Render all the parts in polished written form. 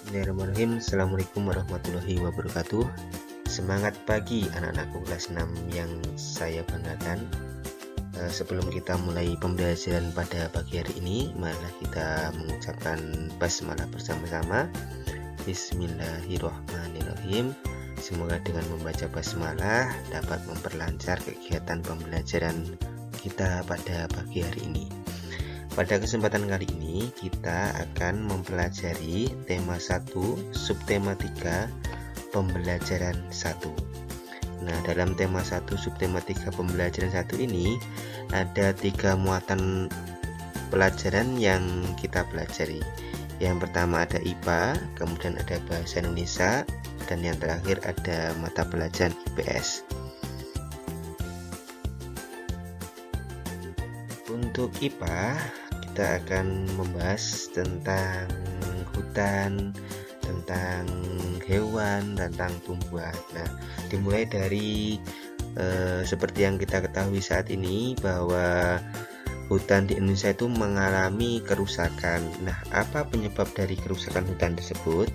Bismillahirrahmanirrahim. Assalamualaikum warahmatullahi wabarakatuh. Semangat pagi anak-anakku kelas 6 yang saya banggakan. Sebelum kita mulai pembelajaran pada pagi hari ini, marilah kita mengucapkan basmalah bersama-sama. Bismillahirrahmanirrahim. Semoga dengan membaca basmalah dapat memperlancar kegiatan pembelajaran kita pada pagi hari ini. Pada kesempatan kali ini kita akan mempelajari tema 1, subtema 3, pembelajaran 1. Nah, dalam tema 1, subtema 3, pembelajaran 1 ini ada 3 muatan pelajaran yang kita pelajari. Yang pertama ada IPA, kemudian ada bahasa Indonesia, dan yang terakhir ada mata pelajaran IPS. Untuk IPA, kita akan membahas tentang hutan, tentang hewan, tentang tumbuhan. Nah, dimulai dari seperti yang kita ketahui saat ini bahwa hutan di Indonesia itu mengalami kerusakan. Nah, apa penyebab dari kerusakan hutan tersebut?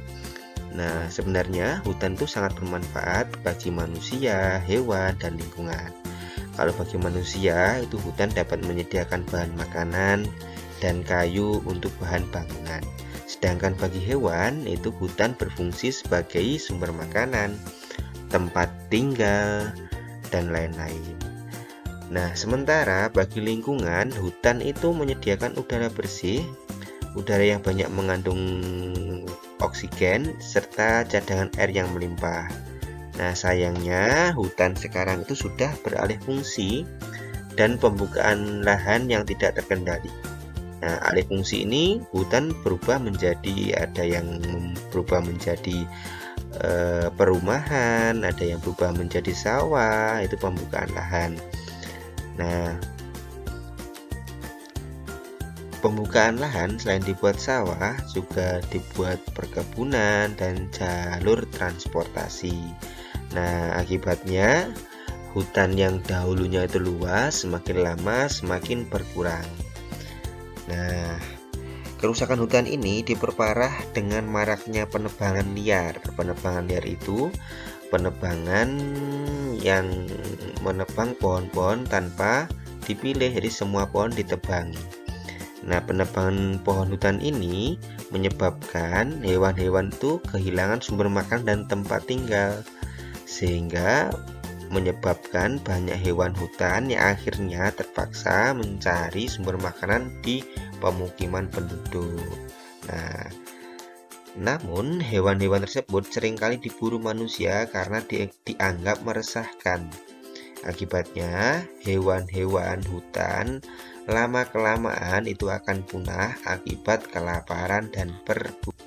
Nah, sebenarnya hutan itu sangat bermanfaat bagi manusia, hewan, dan lingkungan. Kalau bagi manusia, itu hutan dapat menyediakan bahan makanan dan kayu untuk bahan bangunan. Sedangkan bagi hewan, itu hutan berfungsi sebagai sumber makanan, tempat tinggal, dan lain-lain. Nah, sementara bagi lingkungan, hutan itu menyediakan udara bersih, udara yang banyak mengandung oksigen, serta cadangan air yang melimpah. Nah, sayangnya hutan sekarang itu sudah beralih fungsi dan pembukaan lahan yang tidak terkendali. Nah, alih fungsi ini hutan berubah menjadi perumahan, ada yang berubah menjadi sawah, itu pembukaan lahan. Nah, pembukaan lahan selain dibuat sawah, juga dibuat perkebunan dan jalur transportasi. Nah, akibatnya hutan yang dahulunya itu luas, semakin lama semakin berkurang. Nah, kerusakan hutan ini diperparah dengan maraknya penebangan liar. Penebangan liar itu penebangan yang menebang pohon-pohon tanpa dipilih, jadi semua pohon ditebangi. Nah, penebangan pohon hutan ini menyebabkan hewan-hewan itu kehilangan sumber makan dan tempat tinggal, sehingga menyebabkan banyak hewan hutan yang akhirnya terpaksa mencari sumber makanan di pemukiman penduduk. Nah, namun hewan-hewan tersebut seringkali diburu manusia karena dianggap meresahkan. Akibatnya, hewan-hewan hutan lama-kelamaan itu akan punah akibat kelaparan dan perburuan.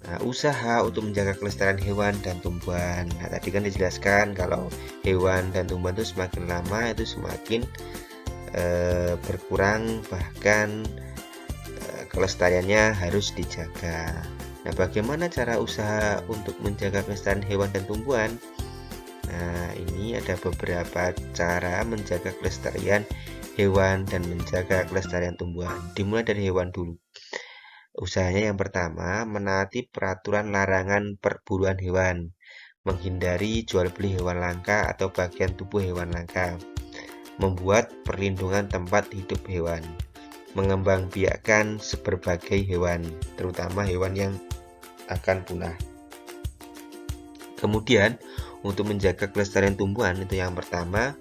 Nah, usaha untuk menjaga kelestarian hewan dan tumbuhan. Nah, tadi kan dijelaskan kalau hewan dan tumbuhan itu semakin lama itu semakin berkurang, bahkan kelestariannya harus dijaga. Nah, bagaimana cara usaha untuk menjaga kelestarian hewan dan tumbuhan? Nah, ini ada beberapa cara menjaga kelestarian hewan dan menjaga kelestarian tumbuhan. Dimulai dari hewan dulu. Usahanya yang pertama, menaati peraturan larangan perburuan hewan, menghindari jual beli hewan langka atau bagian tubuh hewan langka, membuat perlindungan tempat hidup hewan, mengembangbiakkan berbagai hewan, terutama hewan yang akan punah. Kemudian, untuk menjaga kelestarian tumbuhan, itu yang pertama,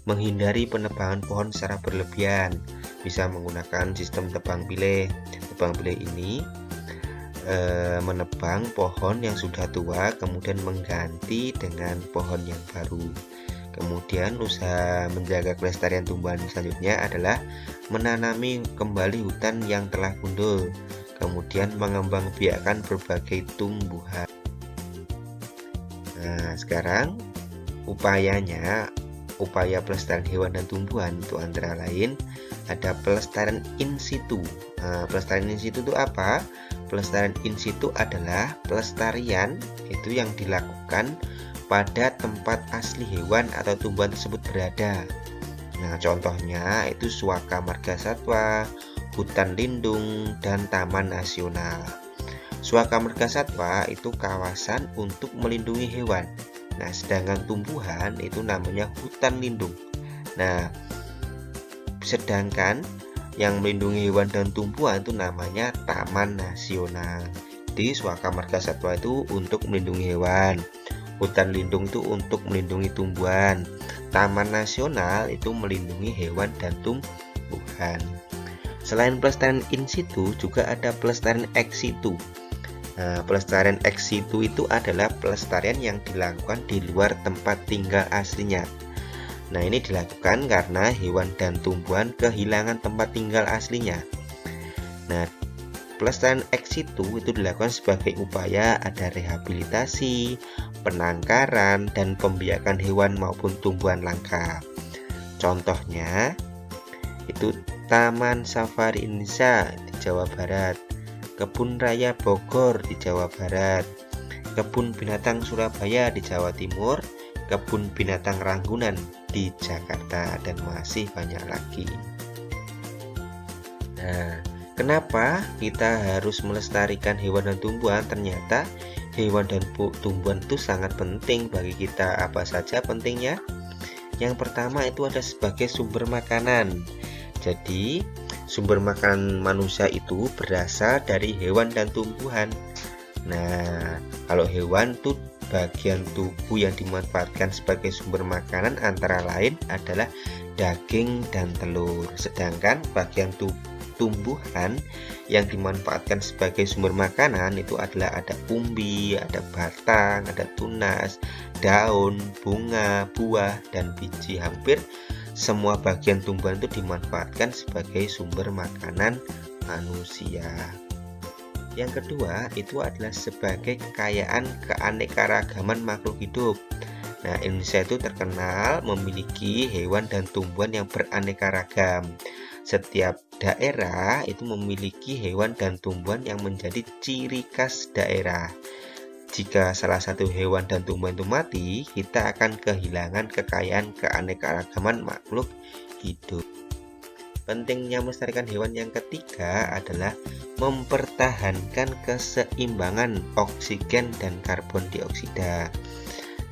menghindari penebangan pohon secara berlebihan, bisa menggunakan sistem tebang pilih. Tebang pilih ini menebang pohon yang sudah tua, kemudian mengganti dengan pohon yang baru. Kemudian usaha menjaga kelestarian tumbuhan selanjutnya adalah menanami kembali hutan yang telah gundul, kemudian mengembangbiakkan berbagai tumbuhan. Nah, sekarang upaya pelestarian hewan dan tumbuhan itu antara lain ada pelestarian in situ. Nah, pelestarian in situ itu apa? Pelestarian in situ adalah pelestarian itu yang dilakukan pada tempat asli hewan atau tumbuhan tersebut berada. Nah, contohnya itu Suaka Margasatwa, hutan lindung, dan taman nasional. Suaka Marga Satwa itu kawasan untuk melindungi hewan. Nah, sedangkan tumbuhan itu namanya hutan lindung. Nah, sedangkan yang melindungi hewan dan tumbuhan itu namanya taman nasional. Jadi Suaka Marga Satwa itu untuk melindungi hewan, hutan lindung itu untuk melindungi tumbuhan, taman nasional itu melindungi hewan dan tumbuhan. Selain pelestarian in situ, juga ada pelestarian ex situ. Nah, pelestarian ex situ itu adalah pelestarian yang dilakukan di luar tempat tinggal aslinya. Nah, ini dilakukan karena hewan dan tumbuhan kehilangan tempat tinggal aslinya. Nah, pelestarian ex situ itu dilakukan sebagai upaya ada rehabilitasi, penangkaran, dan pembiakan hewan maupun tumbuhan langka. Contohnya itu Taman Safari Indonesia di Jawa Barat, Kebun Raya Bogor di Jawa Barat, Kebun Binatang Surabaya di Jawa Timur, Kebun Binatang Ragunan di Jakarta, dan masih banyak lagi. Nah, kenapa kita harus melestarikan hewan dan tumbuhan? Ternyata hewan dan tumbuhan itu sangat penting bagi kita. Apa saja pentingnya? Yang pertama itu ada sebagai sumber makanan. Jadi sumber makanan manusia itu berasal dari hewan dan tumbuhan. Nah, kalau hewan itu bagian tubuh yang dimanfaatkan sebagai sumber makanan antara lain adalah daging dan telur. Sedangkan bagian tumbuhan yang dimanfaatkan sebagai sumber makanan itu adalah ada umbi, ada batang, ada tunas, daun, bunga, buah, dan biji. Hampir semua bagian tumbuhan itu dimanfaatkan sebagai sumber makanan manusia. Yang kedua itu adalah sebagai kekayaan keanekaragaman makhluk hidup. Nah, Indonesia itu terkenal memiliki hewan dan tumbuhan yang beraneka ragam. Setiap daerah itu memiliki hewan dan tumbuhan yang menjadi ciri khas daerah. Jika salah satu hewan dan tumbuhan itu mati, kita akan kehilangan kekayaan keanekaragaman makhluk hidup. Pentingnya melestarikan hewan yang ketiga adalah mempertahankan keseimbangan oksigen dan karbon dioksida.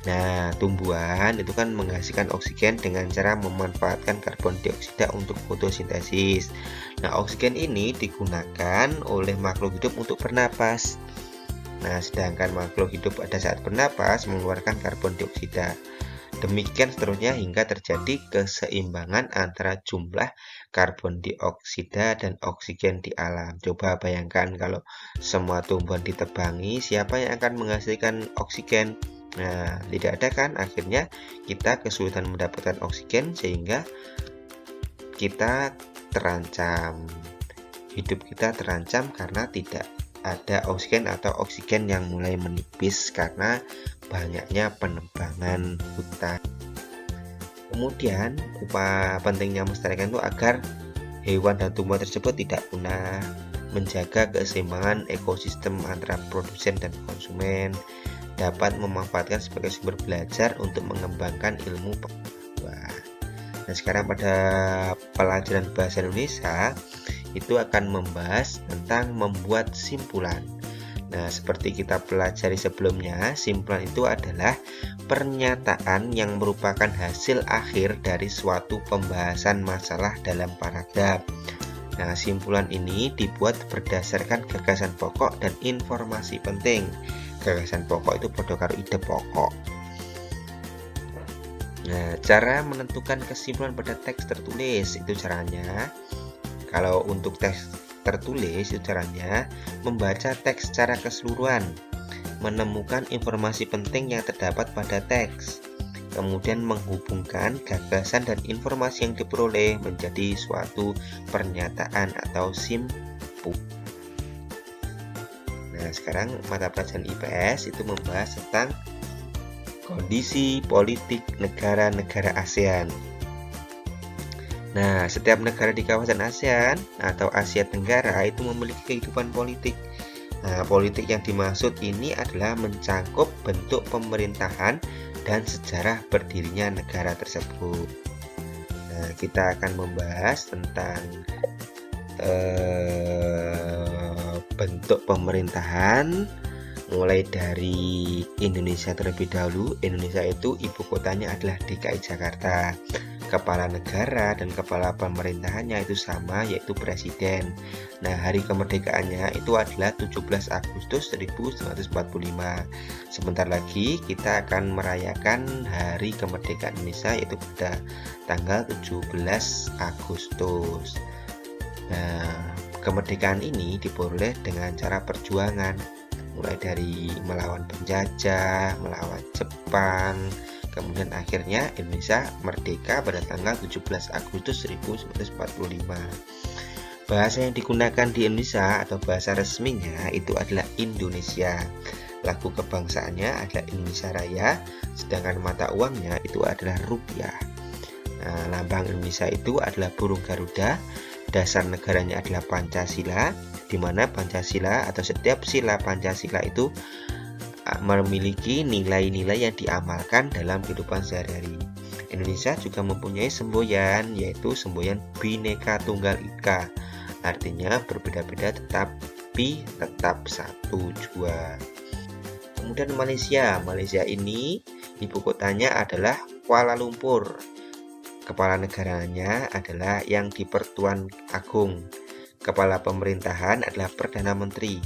Nah, tumbuhan itu kan menghasilkan oksigen dengan cara memanfaatkan karbon dioksida untuk fotosintesis. Nah, oksigen ini digunakan oleh makhluk hidup untuk bernapas. Nah, sedangkan makhluk hidup pada saat bernapas mengeluarkan karbon dioksida. Demikian seterusnya hingga terjadi keseimbangan antara jumlah karbon dioksida dan oksigen di alam. Coba bayangkan kalau semua tumbuhan ditebangi, siapa yang akan menghasilkan oksigen? Nah, tidak ada kan? Akhirnya kita kesulitan mendapatkan oksigen sehingga kita terancam. Hidup kita terancam karena tidak ada oksigen atau oksigen yang mulai menipis karena banyaknya penebangan hutan. Kemudian, upaya pentingnya melestarikan itu agar hewan dan tumbuhan tersebut tidak punah, menjaga keseimbangan ekosistem antara produsen dan konsumen, dapat memanfaatkan sebagai sumber belajar untuk mengembangkan ilmu pengetahuan. Nah, sekarang pada pelajaran bahasa Indonesia itu akan membahas tentang membuat simpulan. Nah, seperti kita pelajari sebelumnya, simpulan itu adalah pernyataan yang merupakan hasil akhir dari suatu pembahasan masalah dalam paragraf. Nah, simpulan ini dibuat berdasarkan gagasan pokok dan informasi penting. Gagasan pokok itu padha karo ide pokok. Nah, cara menentukan kesimpulan pada teks tertulis itu caranya. Kalau untuk teks tertulis itu caranya membaca teks secara keseluruhan, menemukan informasi penting yang terdapat pada teks, kemudian menghubungkan gagasan dan informasi yang diperoleh menjadi suatu pernyataan atau simpul. Nah, sekarang mata pelajaran IPS itu membahas tentang kondisi politik negara-negara ASEAN. Nah, setiap negara di kawasan ASEAN atau Asia Tenggara itu memiliki kehidupan politik. Nah, politik yang dimaksud ini adalah mencangkup bentuk pemerintahan dan sejarah berdirinya negara tersebut. Nah, kita akan membahas tentang bentuk pemerintahan mulai dari Indonesia terlebih dahulu. Indonesia itu ibu kotanya adalah DKI Jakarta. Kepala negara dan kepala pemerintahannya itu sama, yaitu presiden. Nah, hari kemerdekaannya itu adalah 17 Agustus 1945. Sebentar lagi kita akan merayakan hari kemerdekaan Indonesia, yaitu pada tanggal 17 Agustus. Nah, kemerdekaan ini diperoleh dengan cara perjuangan, mulai dari melawan penjajah, melawan Jepang, kemudian akhirnya Indonesia merdeka pada tanggal 17 Agustus 1945. Bahasa yang digunakan di Indonesia atau bahasa resminya itu adalah Indonesia. Lagu kebangsaannya adalah Indonesia Raya, sedangkan mata uangnya itu adalah rupiah. Nah, lambang Indonesia itu adalah burung Garuda. Dasar negaranya adalah Pancasila, di mana Pancasila atau setiap sila Pancasila itu memiliki nilai-nilai yang diamalkan dalam kehidupan sehari-hari. Indonesia juga mempunyai semboyan, yaitu semboyan Bhinneka Tunggal Ika. Artinya berbeda-beda tetapi tetap satu jua. Kemudian Malaysia ini ibu kotanya adalah Kuala Lumpur. Kepala negaranya adalah Yang di-Pertuan Agong. Kepala pemerintahan adalah Perdana Menteri.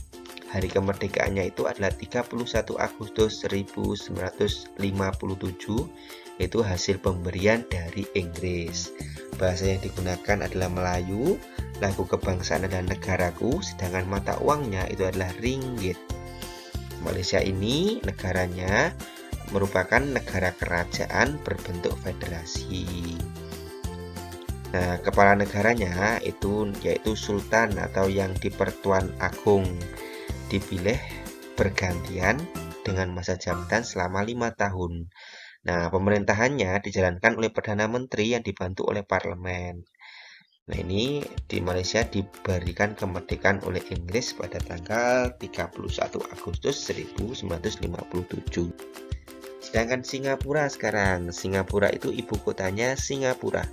Hari kemerdekaannya itu adalah 31 Agustus 1957, yaitu hasil pemberian dari Inggris. Bahasa yang digunakan adalah Melayu, lagu kebangsaan adalah Negaraku, sedangkan mata uangnya itu adalah ringgit. Malaysia ini negaranya merupakan negara kerajaan berbentuk federasi. Nah, kepala negaranya itu yaitu Sultan atau Yang di-Pertuan Agong, dipilih bergantian dengan masa jabatan selama 5 tahun. Nah, pemerintahannya dijalankan oleh Perdana Menteri yang dibantu oleh parlemen. Nah, ini di Malaysia diberikan kemerdekaan oleh Inggris pada tanggal 31 Agustus 1957. Sedangkan Singapura sekarang, Singapura itu ibu kotanya Singapura.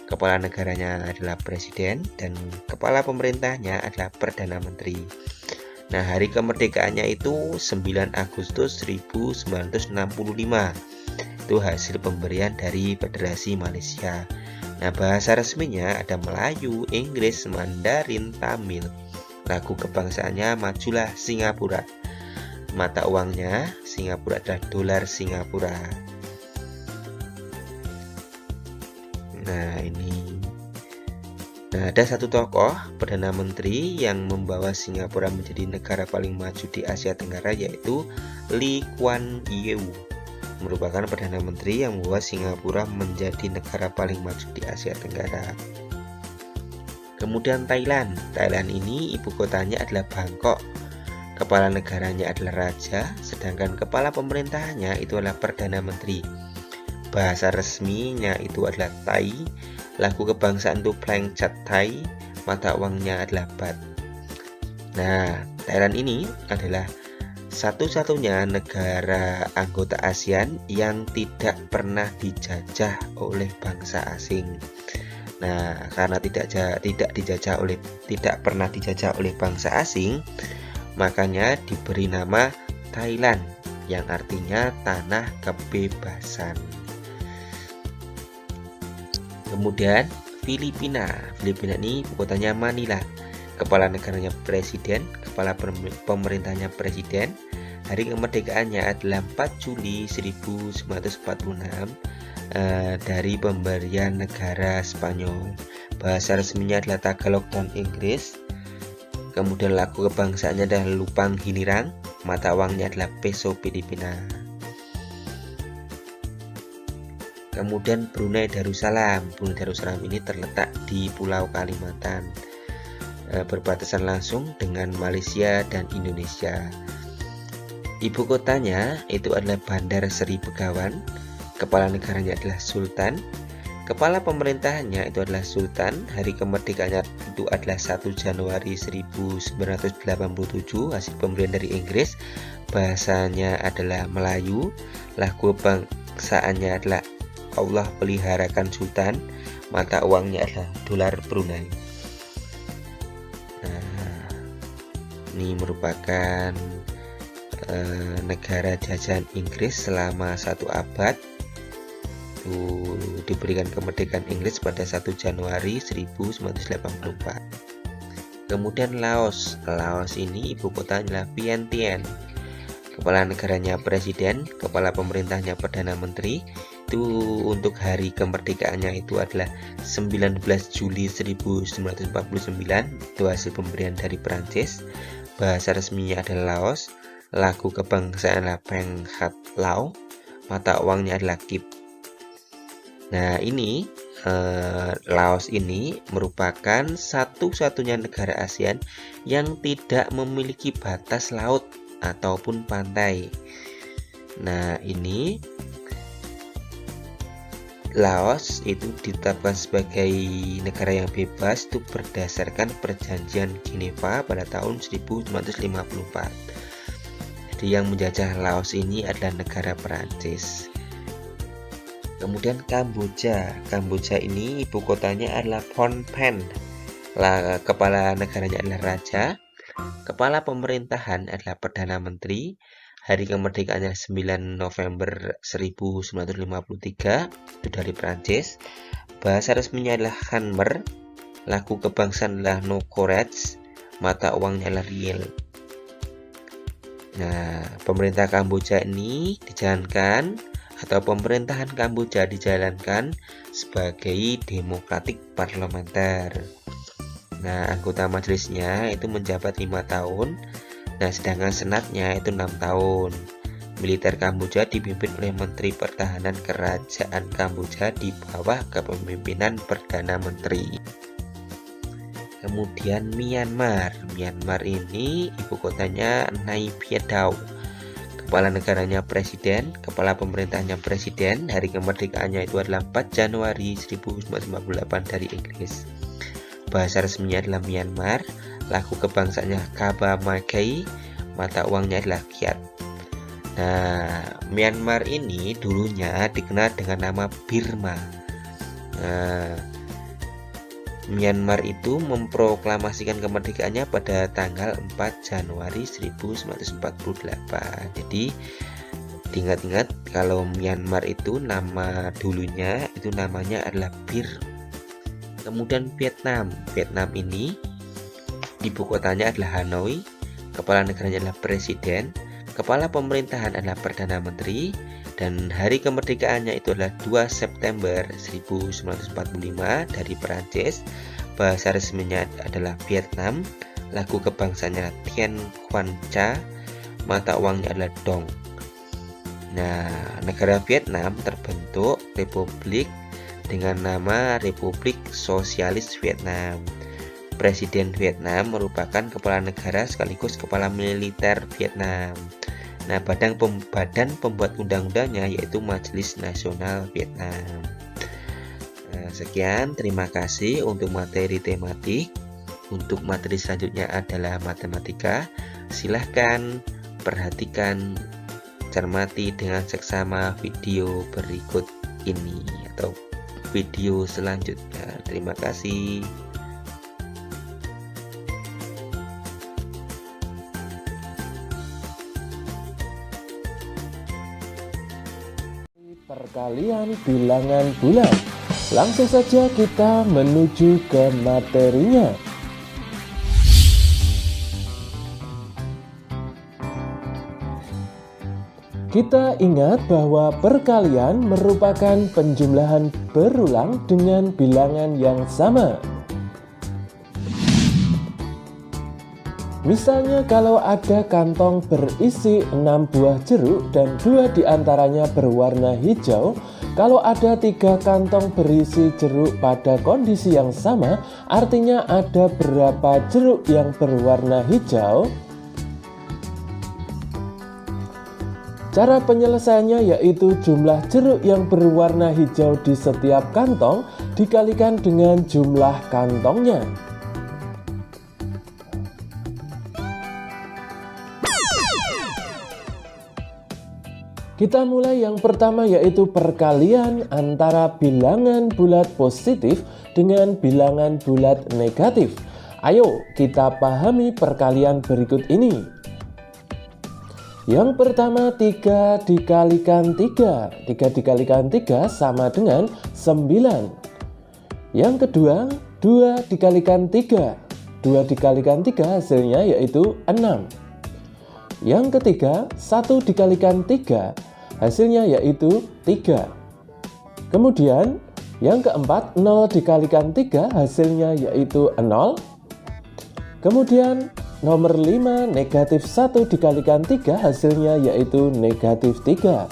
Kepala negaranya adalah presiden dan kepala pemerintahnya adalah Perdana Menteri. Nah, hari kemerdekaannya itu 9 Agustus 1965. Itu hasil pemberian dari Federasi Malaysia. Nah, bahasa resminya ada Melayu, Inggris, Mandarin, Tamil. Lagu kebangsaannya Majulah Singapura. Mata uangnya Singapura adalah dolar Singapura. Nah, ada satu tokoh Perdana Menteri yang membawa Singapura menjadi negara paling maju di Asia Tenggara, yaitu Lee Kuan Yew. Merupakan Perdana Menteri yang membawa Singapura menjadi negara paling maju di Asia Tenggara. Kemudian Thailand ini ibu kotanya adalah Bangkok. Kepala negaranya adalah Raja, sedangkan kepala pemerintahannya itu adalah Perdana Menteri. Bahasa resminya itu adalah Thai, lagu kebangsaan itu Plang Chat Thai, mata uangnya adalah Baht. Nah, Thailand ini adalah satu-satunya negara anggota ASEAN yang tidak pernah dijajah oleh bangsa asing. Nah, karena tidak pernah dijajah oleh bangsa asing, makanya diberi nama Thailand yang artinya tanah kebebasan. Kemudian Filipina ini ibu kotanya Manila. Kepala negaranya presiden, kepala pemerintahnya presiden. Hari kemerdekaannya adalah 4 Juli 1946 dari pemberian negara Spanyol. Bahasa resminya adalah Tagalog dan Inggris. Kemudian lagu kebangsaannya adalah Lupang Hinirang, mata uangnya adalah peso Filipina. Kemudian Brunei Darussalam ini terletak di Pulau Kalimantan, berbatasan langsung dengan Malaysia dan Indonesia. Ibu kotanya itu adalah Bandar Seri Begawan. Kepala negaranya adalah Sultan. Kepala pemerintahannya itu adalah Sultan. Hari kemerdekaannya itu adalah 1 Januari 1987, hasil pemberian dari Inggris. Bahasanya adalah Melayu. Lagu bangsaannya adalah Allah peliharakan Sultan. Mata uangnya adalah dolar Brunei. ini merupakan negara jajahan Inggris selama 1 abad. Diberikan kemerdekaan Inggris pada 1 Januari 1984. Kemudian Laos. Laos ini ibu kotanya adalah Vientiane. Kepala negaranya presiden, kepala pemerintahnya perdana menteri. Itu untuk hari kemerdekaannya itu adalah 19 Juli 1949. Itu hasil pemberian dari Prancis. Bahasa resminya adalah Laos. Lagu kebangsaan adalah Peng Hat Lao. Mata uangnya adalah Kip. Nah, ini Laos ini merupakan satu-satunya negara ASEAN yang tidak memiliki batas laut ataupun pantai. Nah, ini Laos itu ditetapkan sebagai negara yang bebas itu berdasarkan perjanjian Geneva pada tahun 1954. Jadi yang menjajah Laos ini adalah negara Perancis. Kemudian Kamboja. Kamboja ini ibu kotanya adalah Phnom Penh. Kepala negaranya adalah raja. Kepala pemerintahan adalah perdana menteri. Hari kemerdekaannya 9 November 1953, itu dari Prancis. Bahasa resminya adalah Khmer. Lagu kebangsaan adalah No Courage. Mata uangnya adalah riel. Nah, pemerintah Kamboja ini dijalankan atau pemerintahan Kamboja dijalankan sebagai demokratik parlementer. Nah, anggota majelisnya itu menjabat 5 tahun. Nah, sedangkan senatnya itu 6 tahun. Militer Kamboja dipimpin oleh Menteri Pertahanan Kerajaan Kamboja di bawah kepemimpinan Perdana Menteri. Kemudian Myanmar. Myanmar ini ibu kotanya Nay Pyi Taw. Kepala negaranya presiden, kepala pemerintahnya presiden. Hari kemerdekaannya itu adalah 4 Januari 1958 dari Inggris. Bahasa resminya adalah Myanmar. Lagu kebangsaannya Kaba Makai. Mata uangnya adalah Kyat. Nah, Myanmar ini dulunya dikenal dengan nama Burma. Nah, Myanmar itu memproklamasikan kemerdekaannya pada tanggal 4 Januari 1948. Jadi diingat-ingat kalau Myanmar itu nama dulunya itu namanya adalah Burma. Kemudian Vietnam. Vietnam ini ibu kotanya adalah Hanoi, kepala negaranya adalah presiden, kepala pemerintahan adalah perdana menteri, dan hari kemerdekaannya itu adalah 2 September 1945 dari Perancis. Bahasa resminya adalah Vietnam. Lagu kebangsaannya Tien Quan Cha. Mata uangnya adalah Dong. Nah, negara Vietnam terbentuk republik dengan nama Republik Sosialis Vietnam. Presiden Vietnam merupakan kepala negara sekaligus kepala militer Vietnam. Nah, badan pembuat undang-undangnya yaitu Majelis Nasional Vietnam. Sekian, terima kasih untuk materi tematik. Untuk materi selanjutnya adalah matematika. Silahkan perhatikan, cermati dengan seksama video berikut ini atau video selanjutnya. Terima kasih. Perkalian bilangan bulat. Langsung saja kita menuju ke materinya. Kita ingat bahwa perkalian merupakan penjumlahan berulang dengan bilangan yang sama. Misalnya kalau ada kantong berisi 6 buah jeruk dan 2 diantaranya berwarna hijau. Kalau ada 3 kantong berisi jeruk pada kondisi yang sama, artinya ada berapa jeruk yang berwarna hijau? Cara penyelesaiannya yaitu jumlah jeruk yang berwarna hijau di setiap kantong dikalikan dengan jumlah kantongnya. Kita mulai yang pertama yaitu perkalian antara bilangan bulat positif dengan bilangan bulat negatif. Ayo kita pahami perkalian berikut ini. Yang pertama 3 dikalikan 3. 3 dikalikan 3 sama dengan 9. Yang kedua 2 dikalikan 3. 2 dikalikan 3 hasilnya yaitu 6. Yang ketiga 1 dikalikan 3 hasilnya yaitu 3. Kemudian yang keempat 0 dikalikan 3 hasilnya yaitu 0. Kemudian nomor 5 negatif 1 dikalikan 3 hasilnya yaitu negatif 3.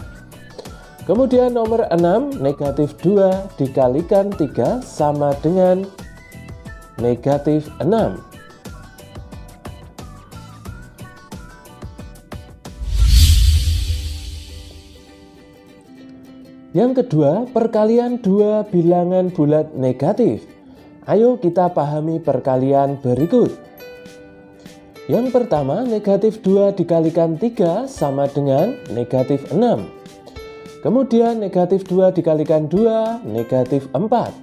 Kemudian nomor 6 negatif 2 dikalikan 3 sama dengan negatif 6. Yang kedua, perkalian dua bilangan bulat negatif. Ayo kita pahami perkalian berikut. Yang pertama, negatif 2 dikalikan 3 sama dengan negatif 6. Kemudian negatif 2 dikalikan 2, negatif 4.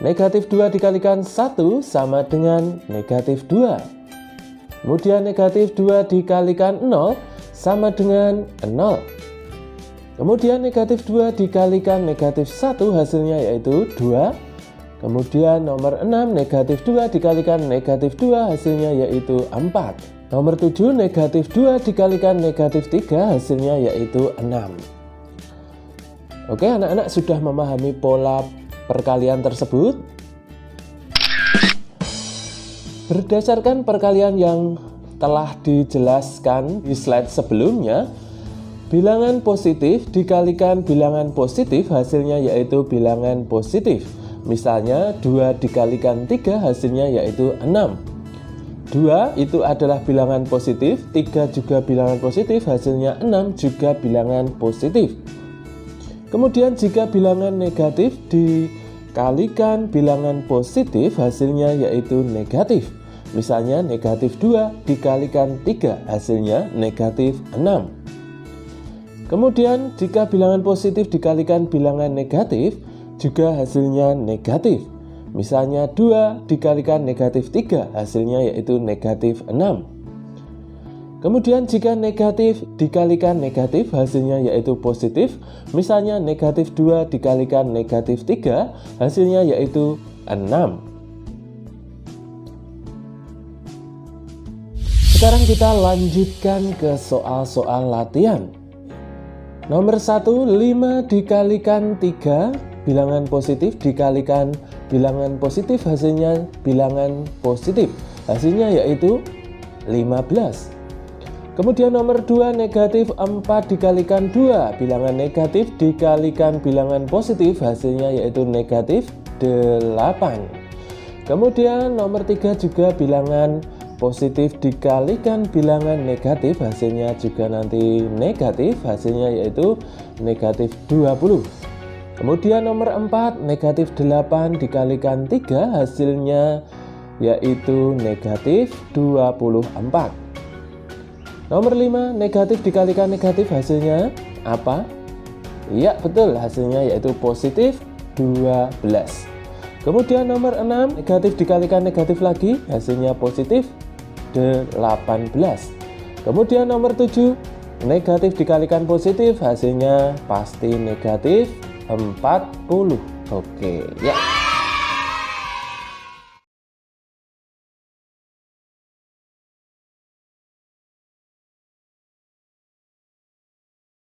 Negatif 2 dikalikan 1 sama dengan negatif 2. Kemudian negatif 2 dikalikan 0 sama dengan 0. Kemudian negatif 2 dikalikan negatif 1 hasilnya yaitu 2. Kemudian nomor 6 negatif 2 dikalikan negatif 2 hasilnya yaitu 4. Nomor 7 negatif 2 dikalikan negatif 3 hasilnya yaitu 6. Oke, anak-anak sudah memahami pola perkalian tersebut? Berdasarkan perkalian yang telah dijelaskan di slide sebelumnya, bilangan positif dikalikan bilangan positif hasilnya yaitu bilangan positif. Misalnya 2 dikalikan 3 hasilnya yaitu 6. 2 itu adalah bilangan positif, 3 juga bilangan positif, hasilnya 6 juga bilangan positif. Kemudian jika bilangan negatif dikalikan bilangan positif hasilnya yaitu negatif. Misalnya negatif 2 dikalikan 3 hasilnya negatif 6. Kemudian jika bilangan positif dikalikan bilangan negatif juga hasilnya negatif. Misalnya 2 dikalikan negatif 3 hasilnya yaitu negatif 6. Kemudian jika negatif dikalikan negatif hasilnya yaitu positif. Misalnya negatif 2 dikalikan negatif 3 hasilnya yaitu 6. Sekarang kita lanjutkan ke soal-soal latihan. Nomor 1, 5 dikalikan 3 bilangan positif dikalikan bilangan positif hasilnya bilangan positif. Hasilnya yaitu 15. Kemudian nomor 2 negatif 4 dikalikan 2 bilangan negatif dikalikan bilangan positif hasilnya yaitu negatif 8. Kemudian nomor 3 juga bilangan positif dikalikan bilangan negatif hasilnya juga nanti negatif, hasilnya yaitu negatif 20. Kemudian nomor 4 negatif 8 dikalikan 3 hasilnya yaitu negatif 24. Nomor 5 negatif dikalikan negatif hasilnya apa? Iya betul, hasilnya yaitu positif 12. Kemudian nomor 6 negatif dikalikan negatif lagi hasilnya positif 18. Kemudian nomor 7 negatif dikalikan positif hasilnya pasti negatif 40. Oke ya.